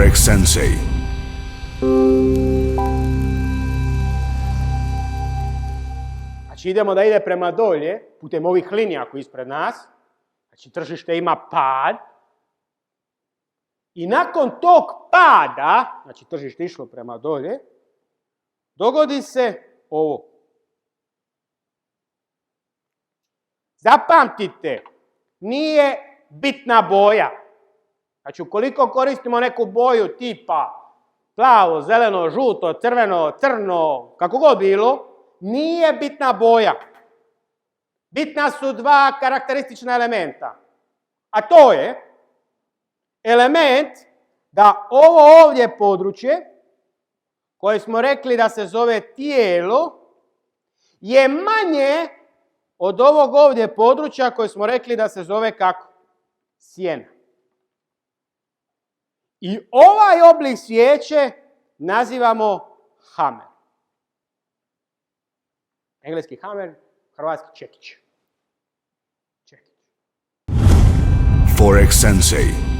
Forex Sensei. Znači idemo da ide prema dolje, putem ovih linija koji ispred nas. Znači tržište ima pad. I nakon tog pada, znači tržište išlo prema dolje, dogodi se ovo. Zapamtite, nije bitna boja. Znači ukoliko koristimo neku boju tipa plavo, zeleno, žuto, crveno, crno, kako god bilo, nije bitna boja. Bitna su dva karakteristična elementa. A to je element da ovo ovdje područje, koje smo rekli da se zove tijelo, je manje od ovog ovdje područja koje smo rekli da se zove kako? Sjena. I ovaj oblik svijeće nazivamo hamer. Engleski hamer, hrvatski čekić. Forex Sensei.